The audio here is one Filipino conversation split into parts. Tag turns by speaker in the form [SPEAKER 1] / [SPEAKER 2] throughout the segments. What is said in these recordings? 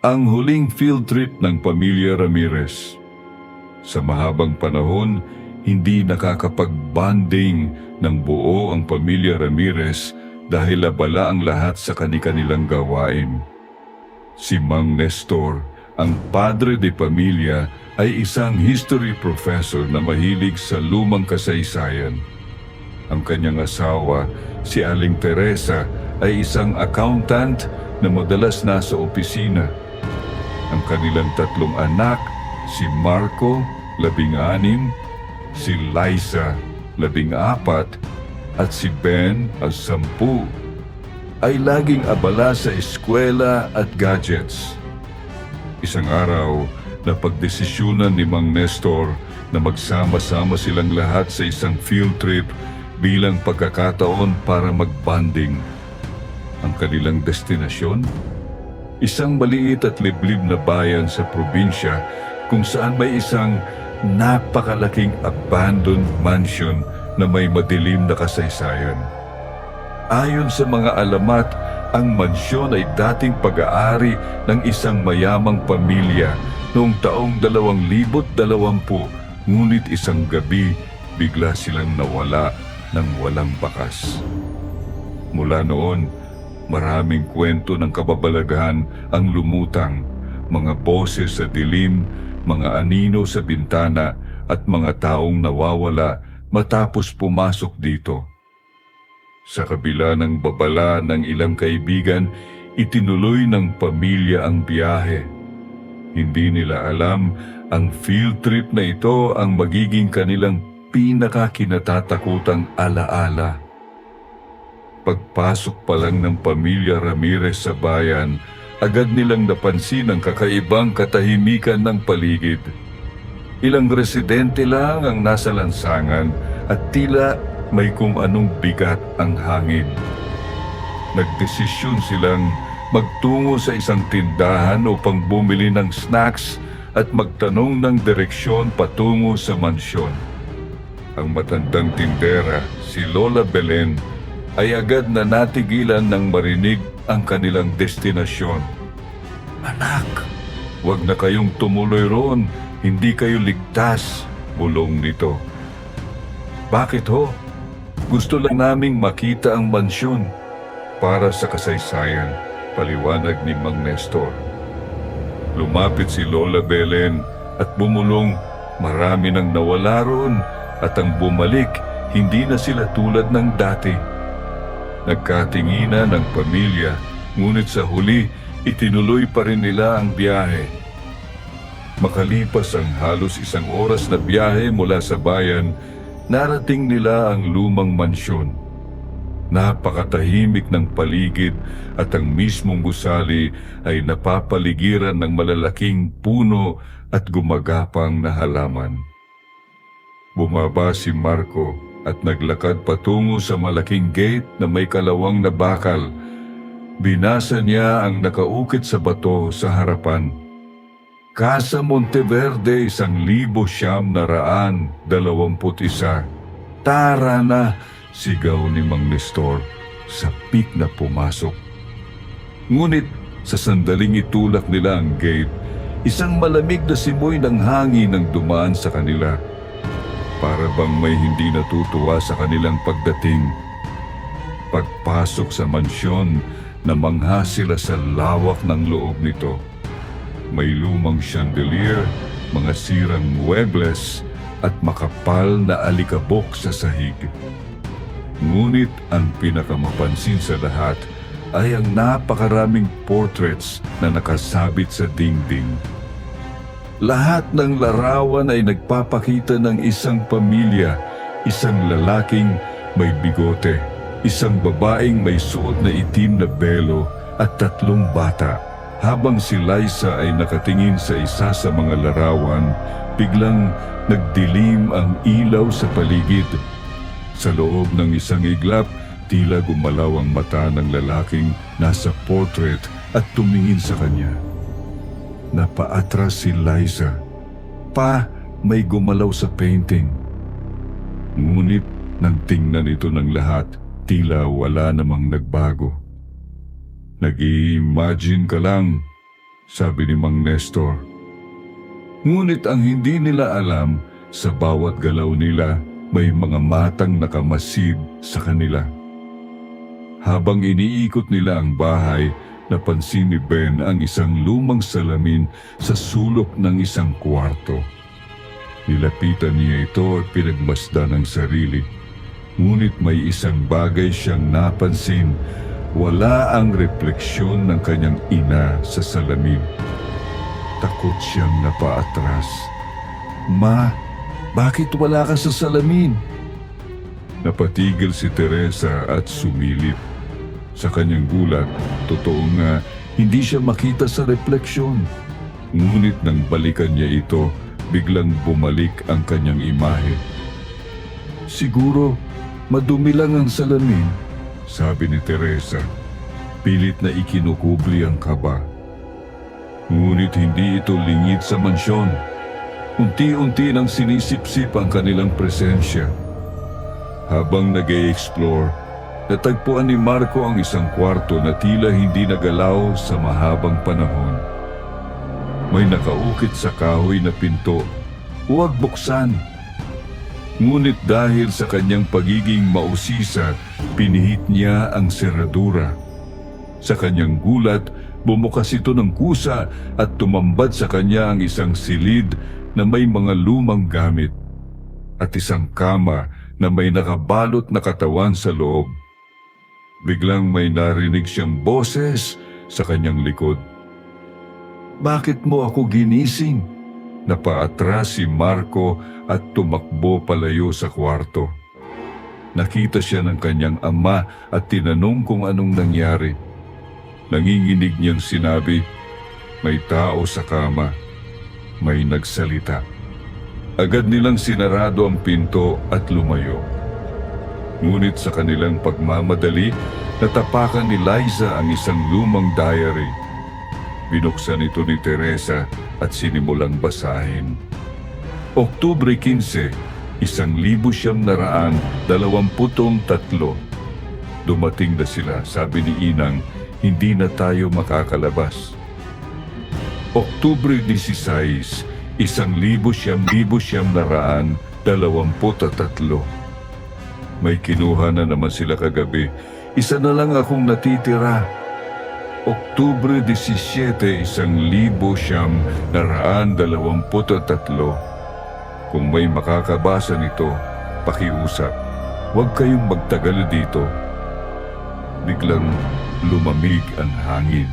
[SPEAKER 1] Ang huling field trip ng pamilya Ramirez. Sa mahabang panahon, hindi nakakapag-bonding ng buo ang pamilya Ramirez dahil abala ang lahat sa kani-kanilang gawain. Si Mang Nestor, ang padre de pamilya, ay isang history professor na mahilig sa lumang kasaysayan. Ang kanyang asawa, si Aling Teresa, ay isang accountant na madalas nasa opisina. Ang kanilang tatlong anak, si Marco, 16, si Liza, 14, at si Ben, 10, ay laging abala sa eskwela at gadgets. Isang araw, napagdesisyunan ni Mang Nestor na magsama-sama silang lahat sa isang field trip bilang pagkakataon para mag-bonding. Ang kanilang destinasyon? Isang maliit at liblib na bayan sa probinsya kung saan may isang napakalaking abandoned mansion na may madilim na kasaysayan. Ayon sa mga alamat, ang mansyon ay dating pag-aari ng isang mayamang pamilya noong taong 2020, ngunit isang gabi bigla silang nawala ng walang bakas. Mula noon, maraming kwento ng kababalaghan ang lumutang, mga boses sa dilim, mga anino sa bintana at mga taong nawawala matapos pumasok dito. Sa kabila ng babala ng ilang kaibigan, itinuloy ng pamilya ang biyahe. Hindi nila alam ang field trip na ito ang magiging kanilang pinakakinatatakutang alaala. Pagpasok pa lang ng pamilya Ramirez sa bayan, agad nilang napansin ang kakaibang katahimikan ng paligid. Ilang residente lang ang nasa lansangan at tila may kung anong bigat ang hangin. Nagdesisyon silang magtungo sa isang tindahan upang bumili ng snacks at magtanong ng direksyon patungo sa mansyon. Ang matandang tindera, si Lola Belen, ay agad na natigilan nang marinig ang kanilang destinasyon. "Anak, huwag na kayong tumuloy roon, hindi kayo ligtas," bulong nito. "Bakit ho? Gusto lang naming makita ang mansyon para sa kasaysayan," paliwanag ni Mang Nestor. Lumapit si Lola Belen at bumulong, marami nang nawala roon at ang bumalik hindi na sila tulad ng dati. Nagkatinginan ng pamilya, ngunit sa huli itinuloy pa rin nila ang biyahe. Makalipas ang halos 1 oras na biyahe mula sa bayan, narating nila ang lumang mansyon. Napakatahimik ng paligid at ang mismong gusali ay napapaligiran ng malalaking puno at gumagapang na halaman. Bumaba si Marco at naglakad patungo sa malaking gate na may kalawang na bakal. Binasa niya ang nakaukit sa bato sa harapan. "Casa Monteverde, 1921. Tara na!" sigaw ni Mang Nestor, sapik na pumasok. Ngunit sa sandaling itulak nila ang gate, isang malamig na simoy ng hangin ang dumaan sa kanila. Para bang may hindi natutuwa sa kanilang pagdating. Pagpasok sa mansyon, namangha sila sa lawak ng loob nito. May lumang chandelier, mga sirang muebles, at makapal na alikabok sa sahig. Ngunit ang pinakamapansin sa lahat ay ang napakaraming portraits na nakasabit sa dingding. Lahat ng larawan ay nagpapakita ng isang pamilya, isang lalaking may bigote, isang babaeng may suot na itim na belo at 3 bata. Habang si Liza ay nakatingin sa isa sa mga larawan, biglang nagdilim ang ilaw sa paligid. Sa loob ng isang iglap, tila gumalaw ang mata ng lalaking nasa portrait at tumingin sa kanya. Napaatras si Liza. "Pa, may gumalaw sa painting." Ngunit nang tingnan ito ng lahat, tila wala namang nagbago. "Nag-i-imagine ka lang," sabi ni Mang Nestor. Ngunit ang hindi nila alam, sa bawat galaw nila may mga matang nakamasid sa kanila. Habang iniikot nila ang bahay, napansin ni Ben ang isang lumang salamin sa sulok ng isang kwarto. Nilapitan niya ito at pinagmasdan ang sarili. Ngunit may isang bagay siyang napansin. Wala ang refleksyon ng kanyang ina sa salamin. Takot siyang napaatras. "Ma, bakit wala ka sa salamin?" Napatigil si Teresa at sumilip. Sa kanyang gulat, totoo nga, hindi siya makita sa refleksyon. Ngunit nang balikan niya ito, biglang bumalik ang kanyang imahe. "Siguro, madumi lang ang salamin," sabi ni Teresa. Pilit na ikinukubli ang kaba. Ngunit hindi ito lingid sa mansyon. Unti-unti nang sinisipsip ang kanilang presensya. Habang nag-e-explore, natagpuan ni Marco ang isang kwarto na tila hindi nagalaw sa mahabang panahon. May nakaukit sa kahoy na pinto. Huwag buksan. Ngunit dahil sa kanyang pagiging mausisa, pinihit niya ang seradura. Sa kanyang gulat, bumukas ito ng kusa at tumambad sa kanya ang isang silid na may mga lumang gamit at isang kama na may nakabalot na katawan sa loob. Biglang may narinig siyang boses sa kanyang likod. "Bakit mo ako ginising?" Napaatras si Marco at tumakbo palayo sa kwarto. Nakita siya ng kanyang ama at tinanong kung anong nangyari. Nanginginig niyang sinabi, "May tao sa kama." May nagsalita. Agad nilang sinarado ang pinto at lumayo. Ngunit sa kanilang pagmamadali, natapakan ni Liza ang isang lumang diary. Binuksan ito ni Teresa at sinimulang basahin. Oktubre 15, 1923. Dumating na sila, sabi ni Inang, hindi na tayo makakalabas. Oktubre 16, 1923. May kinuha na naman sila kagabi. Isa na lang akong natitira. Oktubre 17, 1923. Kung may makakabasa nito, pakiusap. Huwag kayong magtagal dito. Biglang lumamig ang hangin.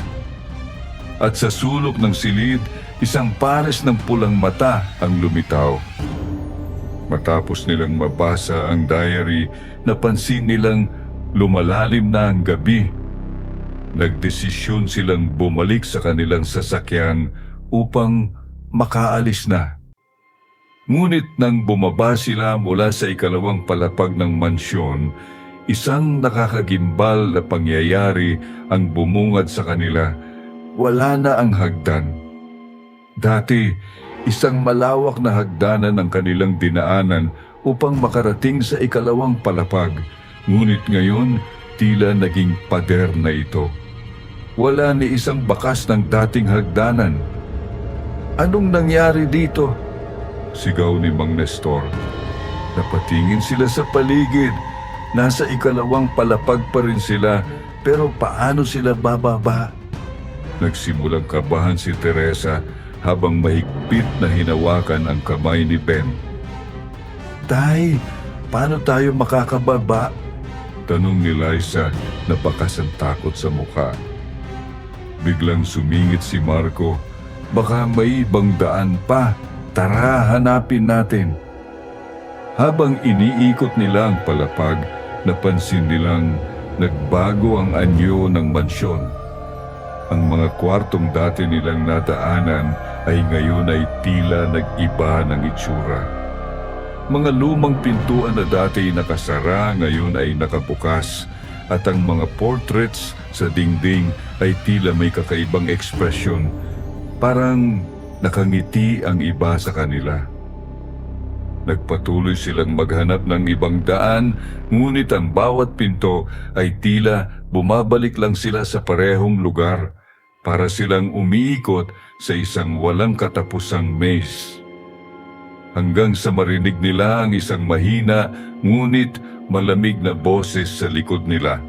[SPEAKER 1] At sa sulok ng silid, isang pares ng pulang mata ang lumitaw. Matapos nilang mabasa ang diary, napansin nilang lumalalim na ang gabi. Nagdesisyon silang bumalik sa kanilang sasakyan upang makaalis na. Ngunit nang bumaba sila mula sa ikalawang palapag ng mansyon, isang nakakagimbal na pangyayari ang bumungad sa kanila. Wala na ang hagdan. Dati, isang malawak na hagdanan ang kanilang dinaanan upang makarating sa ikalawang palapag. Ngunit ngayon, tila naging pader na ito. Wala ni isang bakas ng dating hagdanan. Anong nangyari dito? Sigaw ni Mang Nestor. Napatingin sila sa paligid. Nasa ikalawang palapag pa rin sila, pero paano sila bababa? Nagsimulang kabahan si Teresa habang mahigpit na hinawakan ang kamay ni Ben. Tay, paano tayo makakababa? Tanong ni Liza na bakas ang takot sa mukha. Biglang sumingit si Marco. Baka may ibang daan pa. Tara, hanapin natin. Habang iniikot nila ang palapag, napansin nilang nagbago ang anyo ng mansyon. Ang mga kwartong dati nilang nadaanan ay ngayon ay tila nag-iba ng itsura. Mga lumang pintuan na dati nakasara ngayon ay nakabukas at ang mga portraits sa dingding ay tila may kakaibang ekspresyon. Parang nakangiti ang iba sa kanila. Nagpatuloy silang maghanap ng ibang daan, ngunit ang bawat pinto ay tila bumabalik lang sila sa parehong lugar. Para silang umiikot sa isang walang katapusang maze. Hanggang sa marinig nila ang isang mahina ngunit malamig na boses sa likod nila.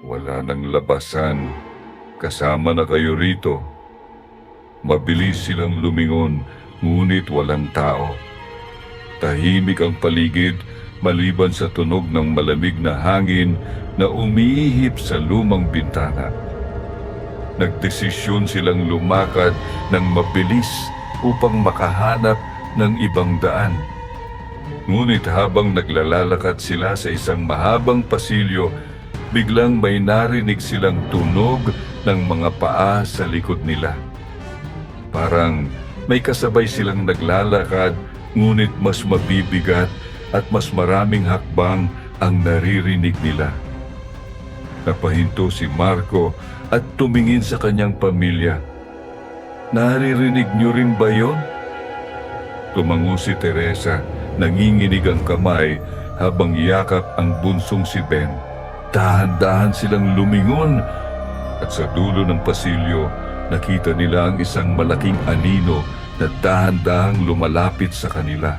[SPEAKER 1] Wala nang labasan. Kasama na kayo rito. Mabilis silang lumingon, ngunit walang tao. Tahimik ang paligid maliban sa tunog ng malamig na hangin na umiihip sa lumang bintana. Nagdesisyon silang lumakad ng mabilis upang makahanap ng ibang daan. Ngunit habang naglalakad sila sa isang mahabang pasilyo, biglang may narinig silang tunog ng mga paa sa likod nila. Parang may kasabay silang naglalakad, ngunit mas mabibigat at mas maraming hakbang ang naririnig nila. Napahinto si Marco at tumingin sa kanyang pamilya. Naririnig niyo rin ba yun? Tumango si Teresa, nanginginig ang kamay habang yakap ang bunsong si Ben. Dahan-dahan silang lumingon at sa dulo ng pasilyo, nakita nila ang isang malaking anino na dahan-dahang lumalapit sa kanila.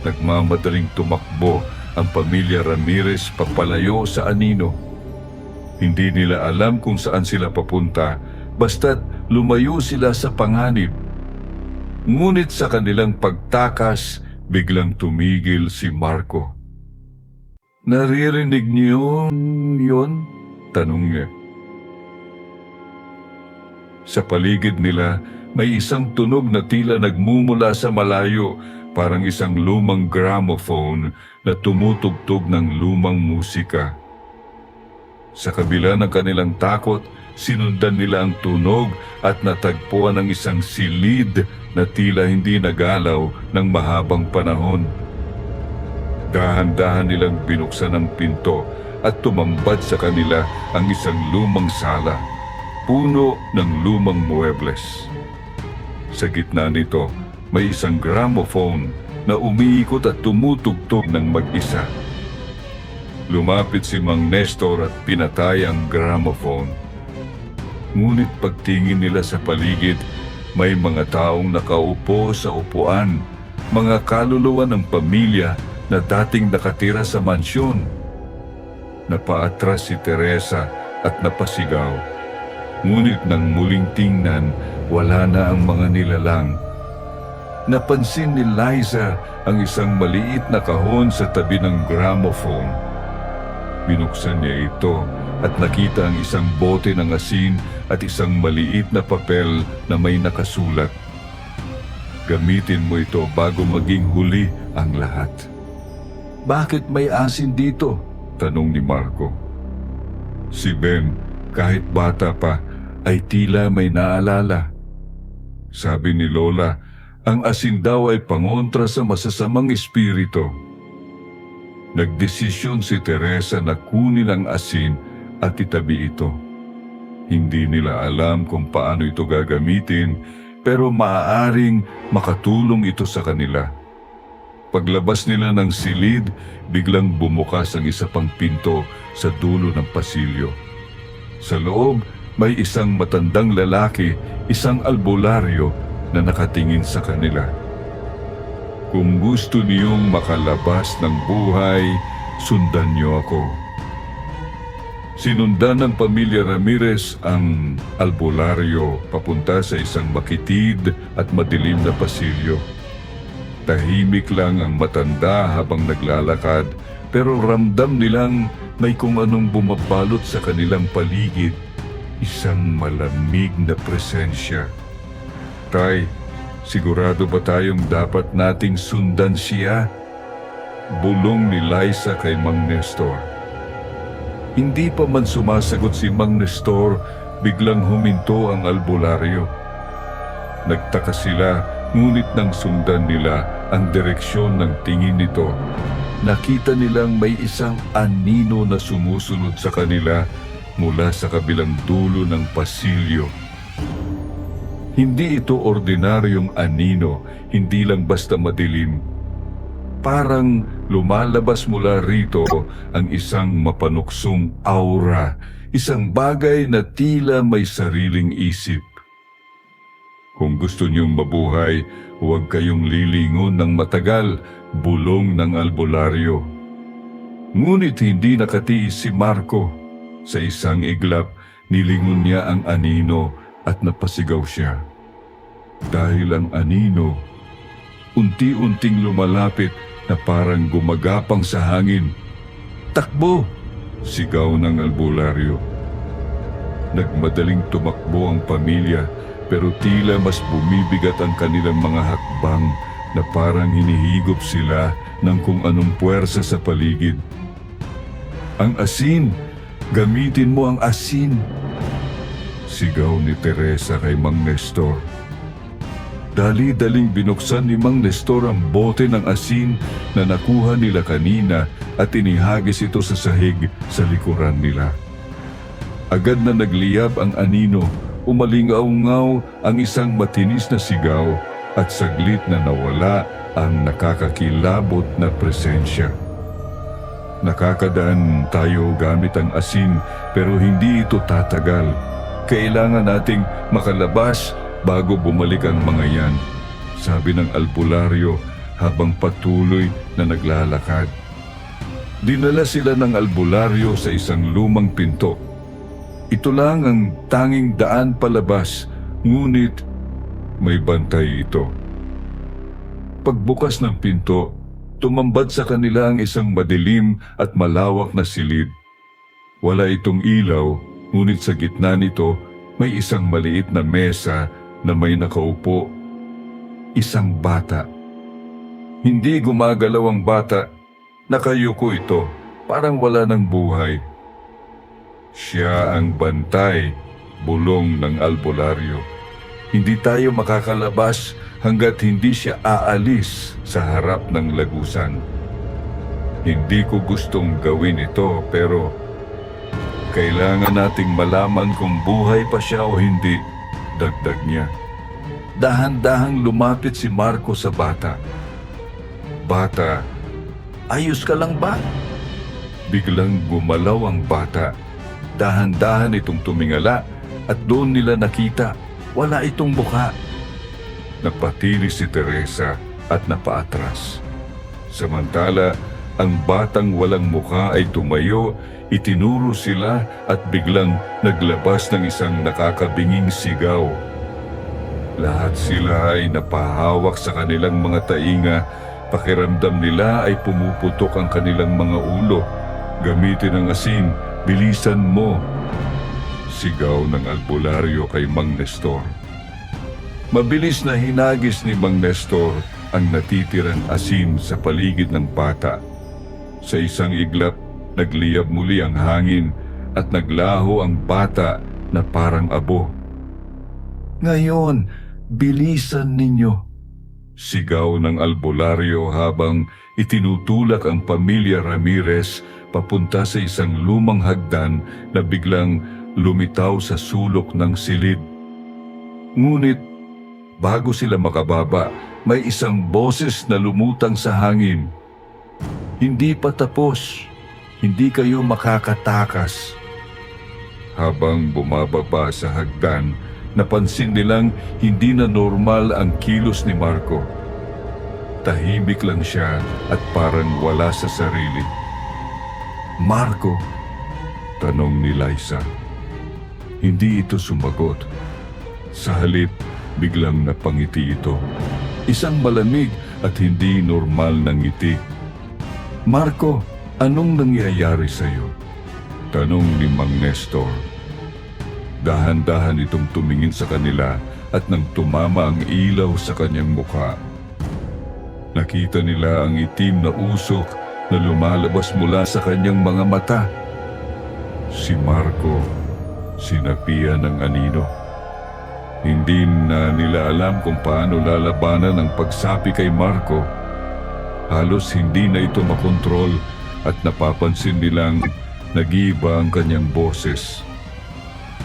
[SPEAKER 1] Nagmamadaling tumakbo ang pamilya Ramirez papalayo sa anino. Hindi nila alam kung saan sila papunta, basta't lumayo sila sa panganib. Ngunit sa kanilang pagtakas, biglang tumigil si Marco. Naririnig niyo yun? Tanong niya. Sa paligid nila, may isang tunog na tila nagmumula sa malayo, parang isang lumang gramophone na tumutugtog ng lumang musika. Sa kabila ng kanilang takot, sinundan nila ang tunog at natagpuan ang isang silid na tila hindi nagalaw ng mahabang panahon. Dahan-dahan nilang binuksan ang pinto at tumambad sa kanila ang isang lumang sala, puno ng lumang muebles. Sa gitna nito, may isang gramophone na umiikot at tumutugtog ng mag-isa. Lumapit si Mang Nestor at pinatay ang gramophone. Ngunit pagtingin nila sa paligid, may mga taong nakaupo sa upuan, mga kaluluwa ng pamilya na dating nakatira sa mansyon. Napaatras si Teresa at napasigaw. Ngunit nang muling tingnan, wala na ang mga nilalang. Napansin ni Liza ang isang maliit na kahon sa tabi ng gramophone. Binuksan niya ito at nakita ang isang bote ng asin at isang maliit na papel na may nakasulat. Gamitin mo ito bago maging huli ang lahat. Bakit may asin dito? Tanong ni Marco. Si Ben, kahit bata pa, ay tila may naalala. Sabi ni Lola, ang asin daw ay pangontra sa masasamang espiritu. Nagdesisyon si Teresa na kunin ang asin at itabi ito. Hindi nila alam kung paano ito gagamitin, pero maaaring makatulong ito sa kanila. Paglabas nila ng silid, biglang bumukas ang isa pang pinto sa dulo ng pasilyo. Sa loob, may isang matandang lalaki, isang albularyo na nakatingin sa kanila. Kung gusto niyong makalabas ng buhay, sundan niyo ako. Sinundan ng pamilya Ramirez ang albularyo papunta sa isang makitid at madilim na pasilyo. Tahimik lang ang matanda habang naglalakad, pero ramdam nilang may kung anong bumabalot sa kanilang paligid. Isang malamig na presensya. Tay, sigurado ba tayong dapat nating sundan siya? Bulong ni Liza kay Mang Nestor. Hindi pa man sumasagot si Mang Nestor, biglang huminto ang albularyo. Nagtaka sila, ngunit nang sundan nila ang direksyon ng tingin nito, nakita nilang may isang anino na sumusunod sa kanila mula sa kabilang dulo ng pasilyo. Hindi ito ordinaryong anino, hindi lang basta madilim. Parang lumalabas mula rito ang isang mapanuksong aura, isang bagay na tila may sariling isip. Kung gusto niyong mabuhay, huwag kayong lilingon ng matagal, bulong ng albularyo. Ngunit hindi nakatiis si Marco. Sa isang iglap, nilingon niya ang anino at napasigaw siya. Dahil ang anino, unti-unting lumalapit na parang gumagapang sa hangin. "Takbo!" sigaw ng albularyo. Nagmadaling tumakbo ang pamilya, pero tila mas bumibigat ang kanilang mga hakbang na parang hinihigop sila ng kung anong puwersa sa paligid. "Ang asin! Gamitin mo ang asin!" sigaw ni Teresa kay Mang Nestor. Dali-daling binuksan ni Mang Nestor ang bote ng asin na nakuha nila kanina at inihagis ito sa sahig sa likuran nila. Agad na nagliyab ang anino, umalingaw-ngaw ang isang matinis na sigaw at saglit na nawala ang nakakakilabot na presensya. Nakakadaan tayo gamit ang asin pero hindi ito tatagal. Kailangan nating makalabas bago bumalik ang mga yan, sabi ng albularyo habang patuloy na naglalakad. Dinala sila ng albularyo sa isang lumang pinto. Ito lang ang tanging daan palabas, ngunit may bantay ito. Pagbukas ng pinto, tumambad sa kanila ang isang madilim at malawak na silid. Wala itong ilaw, ngunit sa gitna nito may isang maliit na mesa na may nakaupo. Isang bata. Hindi gumagalaw ang bata. Nakayuko ito, parang wala ng buhay. Siya ang bantay, bulong ng albularyo. Hindi tayo makakalabas hanggat hindi siya aalis sa harap ng lagusan. Hindi ko gustong gawin ito pero kailangan nating malaman kung buhay pa siya o hindi, dagdag niya. Dahan-dahang lumapit si Marco sa bata. "Bata, ayos ka lang ba?" Biglang gumalaw ang bata. Dahan-dahan itong tumingala at doon nila nakita, wala itong mukha. Napatili si Teresa at napaatras. Samantala, ang batang walang mukha ay tumayo, itinuro sila at biglang naglabas ng isang nakakabinging sigaw. Lahat sila ay napahawak sa kanilang mga tainga. Pakiramdam nila ay pumuputok ang kanilang mga ulo. "Gamitin ang asin, bilisan mo!" sigaw ng albularyo kay Mang Nestor. Mabilis na hinagis ni Mang Nestor ang natitirang asin sa paligid ng bata. Sa isang iglap, nagliyab muli ang hangin at naglaho ang bata na parang abo. "Ngayon, bilisan ninyo!" sigaw ng albularyo habang itinutulak ang pamilya Ramirez papunta sa isang lumang hagdan na biglang lumitaw sa sulok ng silid. Ngunit bago sila makababa, may isang boses na lumutang sa hangin. "Hindi pa tapos. Hindi kayo makakatakas." Habang bumababa sa hagdan, napansin nilang hindi na normal ang kilos ni Marco. Tahimik lang siya at parang wala sa sarili. "Marco?" tanong ni Liza. Hindi ito sumagot. Sa halip, biglang napangiti ito. Isang malamig at hindi normal na ngiti. "Marco, anong nangyayari sa'yo?" tanong ni Mang Nestor. Dahan-dahan itong tumingin sa kanila at nang tumama ang ilaw sa kanyang mukha, nakita nila ang itim na usok na lumalabas mula sa kanyang mga mata. Si Marco, sinapian ng anino. Hindi na nila alam kung paano lalabanan ang pagsapi kay Marco. Halos hindi na ito makontrol at napapansin nilang nag-iiba ang kanyang boses.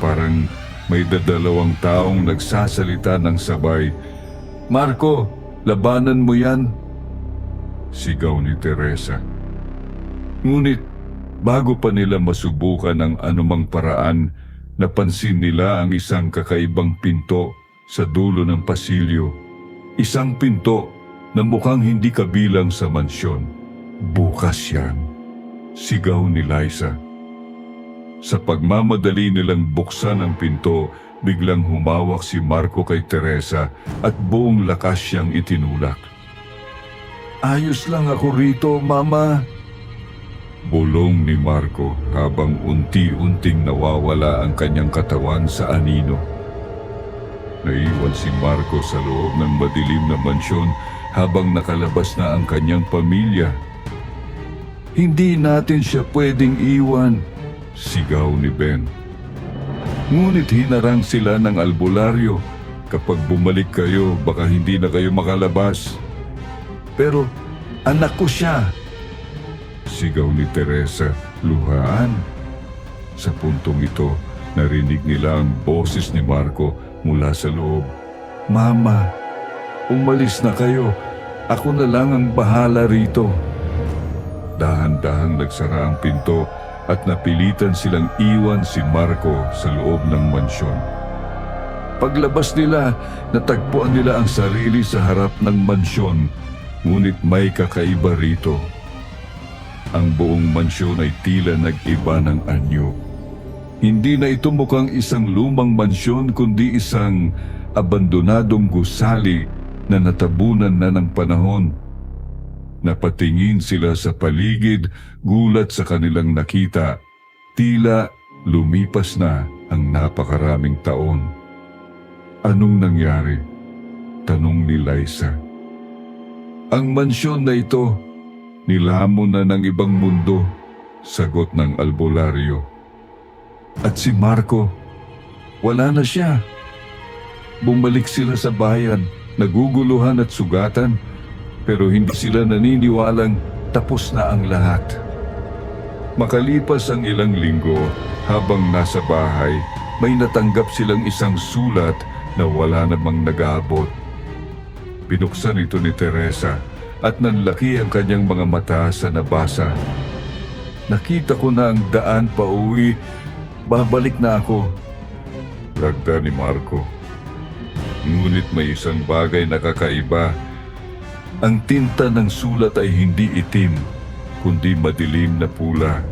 [SPEAKER 1] Parang may dadalawang taong nagsasalita ng sabay. "Marco, labanan mo yan!" sigaw ni Teresa. Ngunit Bago pa nila masubukan ang anumang paraan, napansin nila ang isang kakaibang pinto sa dulo ng pasilyo. Isang pinto na mukhang hindi kabilang sa mansyon. Bukas yan, sigaw ni Liza. Sa pagmamadali nilang buksan ang pinto, biglang humawak si Marco kay Teresa at buong lakas siyang itinulak. "Ayos lang ako rito, Mama," bulong ni Marco habang unti-unting nawawala ang kanyang katawan sa anino. Naiwan si Marco sa loob ng madilim na mansyon habang nakalabas na ang kanyang pamilya. "Hindi natin siya pwedeng iwan," sigaw ni Ben. Ngunit hinarang sila ng albularyo. "Kapag bumalik kayo, baka hindi na kayo makalabas." "Pero anak ko siya," sigaw ni Teresa, luhaan. Sa puntong ito, narinig nila ang boses ni Marco mula sa loob. "Mama, umalis na kayo. Ako na lang ang bahala rito." Dahan-dahang nagsara ang pinto at napilitan silang iwan si Marco sa loob ng mansyon. Paglabas nila, natagpuan nila ang sarili sa harap ng mansyon, ngunit may kakaiba rito. Ang buong mansyon ay tila nag-iba ng anyo. Hindi na ito mukhang isang lumang mansyon kundi isang abandonadong gusali na natabunan na ng panahon. Napatingin sila sa paligid, gulat sa kanilang nakita. Tila lumipas na ang napakaraming taon. "Anong nangyari?" tanong ni Liza. "Ang mansyon na ito, nilamon na ng ibang mundo," sagot ng albularyo. "At si Marco, wala na siya." Bumalik sila sa bayan, naguguluhan at sugatan, pero hindi sila naniniwalang tapos na ang lahat. Makalipas ang ilang linggo, habang nasa bahay, may natanggap silang isang sulat na wala namang nag-aabot. Binuksan ito ni Teresa at nanlaki ang kanyang mga mata sa nabasa. "Nakita ko na ang daan pa uwi. Babalik na ako," ragda ni Marco. Ngunit may isang bagay na kakaiba. Ang tinta ng sulat ay hindi itim, kundi madilim na pula.